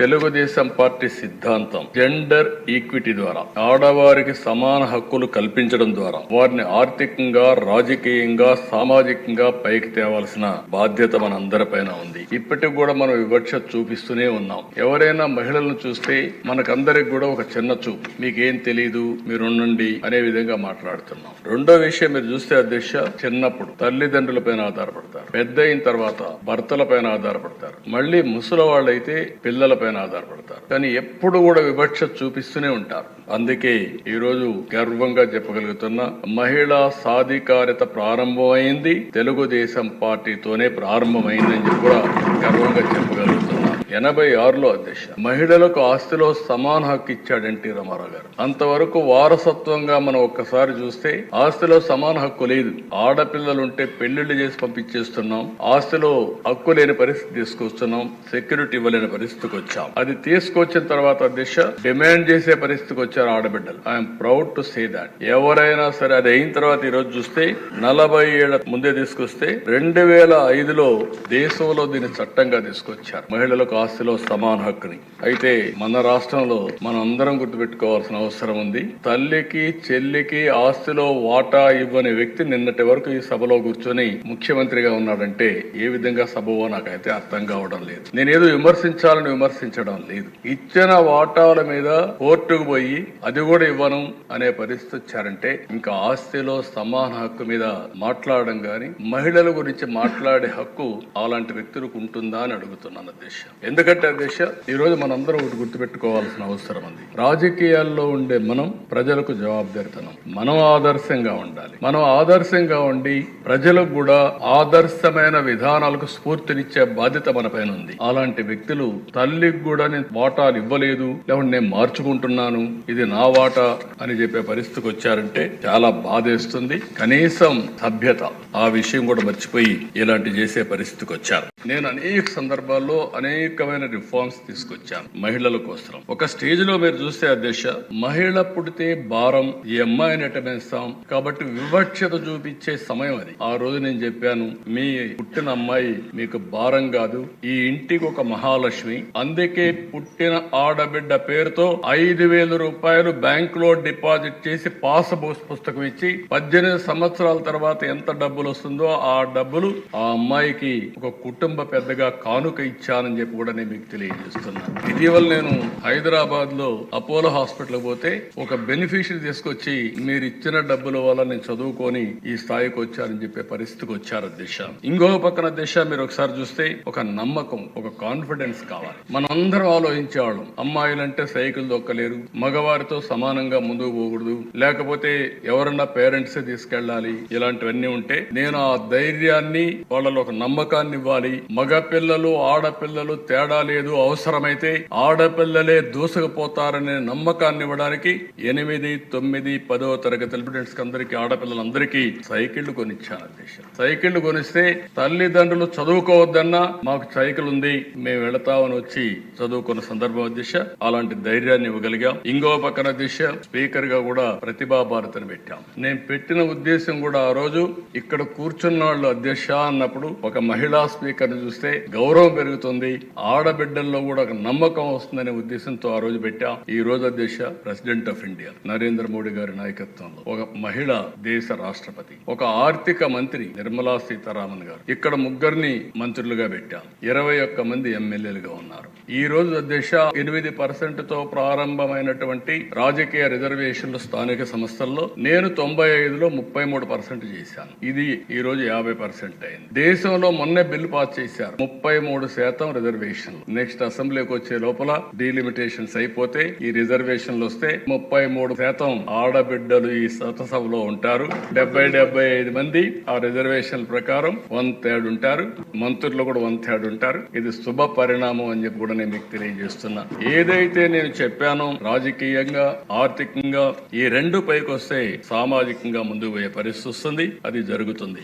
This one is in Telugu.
తెలుగుదేశం పార్టీ సిద్ధాంతం జెండర్ ఈక్విటీ ద్వారా ఆడవారికి సమాన హక్కులు కల్పించడం ద్వారా వారిని ఆర్థికంగా, రాజకీయంగా, సామాజికంగా పైకి తేవాల్సిన బాధ్యత మనందరిపైన ఉంది. ఇప్పటికి కూడా మనం వివక్ష చూపిస్తూనే ఉన్నాం. ఎవరైనా మహిళలను చూస్తే మనకందరికి కూడా ఒక చిన్న చూపు, మీకేం తెలీదు, మీరుండండి అనే విధంగా మాట్లాడుతున్నాం. రెండో విషయం మీరు చూస్తే అధ్యక్ష, చిన్నప్పుడు తల్లిదండ్రుల పైన ఆధారపడతారు, పెద్ద అయిన తర్వాత భర్తల పైన ఆధారపడతారు, మళ్ళీ ముసలి వాళ్ళైతే పిల్లల పైన ఆధారపడతారు. కానీ ఎప్పుడు కూడా వివక్ష చూపిస్తూనే ఉంటారు. అందుకే ఈ రోజు గర్వంగా చెప్పగలుగుతున్నా, మహిళా సాధికారిత ప్రారంభమైంది తెలుగుదేశం పార్టీతోనే ప్రారంభమైందని చెప్పి కూడా గర్వంగా చెప్పగలుగుతున్నా. 86లో అధ్యక్ష మహిళలకు ఆస్తిలో సమాన హక్కు ఇచ్చాడు ఎన్టీ రామారావు గారు. అంతవరకు వారసత్వంగా మనం ఒక్కసారి చూస్తే ఆస్తిలో సమాన హక్కు లేదు. ఆడపిల్లలుంటే పెళ్లిళ్లు చేసి పంపించేస్తున్నాం, ఆస్తిలో హక్కు లేని పరిస్థితి తీసుకొస్తున్నాం, సెక్యూరిటీ ఇవ్వలేని పరిస్థితికి వచ్చాం. అది తీసుకొచ్చిన తర్వాత అధ్యక్ష డిమాండ్ చేసే పరిస్థితికి వచ్చారు ఆడబిడ్డలు. I'm proud to say that. ఎవరైనా సరే అది అయిన తర్వాత ఈ రోజు చూస్తే 40 ఏళ్ల ముందే తీసుకొస్తే 2005లో దేశంలో దీన్ని చట్టంగా తీసుకొచ్చారు, మహిళలకు ఆస్తిలో సమాన హక్కుని. అయితే మన రాష్ట్రంలో మనం అందరం గుర్తుపెట్టుకోవాల్సిన అవసరం ఉంది. తల్లికి చెల్లికి ఆస్తిలో వాటా ఇవ్వని వ్యక్తి నిన్నటి వరకు ఈ సభలో కూర్చొని ముఖ్యమంత్రిగా ఉన్నాడంటే ఏ విధంగా సభవో నాకైతే అర్థం కావడం లేదు. నేనేదో విమర్శించాలని విమర్శించడం లేదు. ఇచ్చిన వాటాల మీద కోర్టుకు పోయి అది కూడా ఇవ్వను అనే పరిస్థితి వచ్చారంటే ఇంకా ఆస్తిలో సమాన హక్కు మీద మాట్లాడడం గాని, మహిళల గురించి మాట్లాడే హక్కు అలాంటి వ్యక్తులకు ఉంటుందా అని అడుగుతున్నాను అధ్యక్ష. ఎందుకంటే అధ్యక్ష ఈ రోజు మనందరం ఒకటి గుర్తుపెట్టుకోవాల్సిన అవసరం ఉంది. రాజకీయాల్లో ఉండే మనం ప్రజలకు జవాబుదారితనం, మనం ఆదర్శంగా ఉండాలి. మనం ఆదర్శంగా ఉండి ప్రజలకు కూడా ఆదర్శమైన విధానాలకు స్ఫూర్తినిచ్చే బాధ్యత మన పైన ఉంది. అలాంటి వ్యక్తులు తల్లికి కూడా నేను వాటాలు ఇవ్వలేదు, లేకుంటే నేను మార్చుకుంటున్నాను, ఇది నా వాటా అని చెప్పే పరిస్థితికి వచ్చారంటే చాలా బాధేస్తుంది. కనీసం సభ్యత ఆ విషయం కూడా మర్చిపోయి ఇలాంటి చేసే పరిస్థితికి వచ్చారు. నేను అనేక సందర్భాల్లో అనేకమైన రిఫార్మ్స్ తీసుకొచ్చాను మహిళల కోసం. ఒక స్టేజ్ లో మీరు చూస్తే అధ్యక్ష, మహిళ పుడితే భారం, ఈ అమ్మాయిని ఎట్టమేస్తాం కాబట్టి వివక్షత చూపించే సమయం అది. ఆ రోజు నేను చెప్పాను, మీ పుట్టిన అమ్మాయి మీకు భారం కాదు, ఈ ఇంటికి ఒక మహాలక్ష్మి. అందుకే పుట్టిన ఆడబిడ్డ పేరుతో 5,000 రూపాయలు బ్యాంక్ లో డిపాజిట్ చేసి పాస్ పుస్తకం ఇచ్చి 18 సంవత్సరాల తర్వాత ఎంత డబ్బులు వస్తుందో ఆ డబ్బులు ఆ అమ్మాయికి ఒక కుటుంబ పెద్దగా కానుక ఇచ్చానని చెప్పి కూడా నేను మీకు తెలియజేస్తున్నాను. ఇటీవల నేను హైదరాబాద్ లో అపోలో హాస్పిటల్ పోతే ఒక బెనిఫిషియరీ తీసుకొచ్చి మీరు ఇచ్చిన డబ్బుల వల్ల నేను చదువుకొని ఈ స్థాయికి వచ్చారని చెప్పే పరిస్థితికి వచ్చారు అధ్యక్ష. ఇంకో పక్కన అధ్యక్ష మీరు ఒకసారి చూస్తే ఒక నమ్మకం, ఒక కాన్ఫిడెన్స్ కావాలి. మనం అందరం ఆలోచించేవాళ్ళం, అమ్మాయిలంటే సైకిల్ దొక్కలేరు, మగవారితో సమానంగా ముందుకు పోకూడదు, లేకపోతే ఎవరన్నా పేరెంట్స్ తీసుకెళ్ళాలి, ఇలాంటివన్నీ ఉంటే నేను ఆ ధైర్యాన్ని వాళ్ళలో ఒక నమ్మకాన్ని ఇవ్వాలి. మగ పిల్లలు ఆడపిల్లలు తేడా లేదు, అవసరమైతే ఆడపిల్లలే దూసుకుపోతారనే నమ్మకాన్ని ఇవ్వడానికి 8, 9, 10వ తరగతి స్టూడెంట్స్ అందరికీ, ఆడపిల్లలందరికీ సైకిళ్లు కొనిచ్చాను అధ్యక్ష. సైకిళ్లు కొనిస్తే తల్లిదండ్రులు చదువుకోవద్దన్నా మాకు సైకిల్ ఉంది మేము వెళతామని వచ్చి చదువుకున్న సందర్భం అధ్యక్ష. అలాంటి ధైర్యాన్ని ఇవ్వగలిగాం. ఇంకో పక్కన అధ్యక్ష స్పీకర్ గా కూడా ప్రతిభా భారతిని పెట్టాం. నేను పెట్టిన ఉద్దేశం కూడా ఆ రోజు ఇక్కడ కూర్చున్న వాళ్ళు అధ్యక్ష అన్నప్పుడు ఒక మహిళా స్పీకర్ ని చూస్తే గౌరవం పెరుగుతుంది, ఆడబిడ్డల్లో కూడా ఒక నమ్మకం వస్తుందనే ఉద్దేశంతో ఆ రోజు పెట్టాం. ఈ రోజు అధ్యక్ష president of India Narendra Modi గారి నాయకత్వంలో ఒక మహిళ దేశ రాష్ట్రపతి, ఒక ఆర్థిక మంత్రి నిర్మలా సీతారామన్ గారు, ఇక్కడ 3 మంత్రులుగా పెట్టాం. 21 మంది ఎమ్మెల్యేలుగా ఉన్నారు. ఈ రోజు అధ్యక్ష 8% తో ప్రారంభమైనటువంటి రాజకీయ రిజర్వేషన్లు స్థానిక సంస్థల్లో నేను 95లో 33% చేశాను. ఇది ఈ రోజు 50% అయింది. దేశంలో మొన్నే బిల్లు పాస్ చేశారు, 33% రిజర్వేషన్లు. నెక్స్ట్ అసెంబ్లీకి వచ్చే లోపల డీలిమిటేషన్స్ అయిపోతే ఈ రిజర్వేషన్లు వస్తే 33% ఆడబిడ్డలు ఈ సభలో ఉంటారు. 70-75 మంది ఆ రిజర్వేషన్ ప్రకారం 1/3 ఉంటారు. మంత్రులు కూడా 1/3 ఉంటారు. ఇది శుభ పరిణామం అని చెప్పి కూడా నేను మీకు తెలియజేస్తున్నా. ఏదైతే నేను చెప్పానో రాజకీయంగా, ఆర్థికంగా ఈ 2 పైకి వస్తే సామాజికంగా ముందుకు పోయే పరిస్థితి వస్తుంది. అది జరుగుతుంది.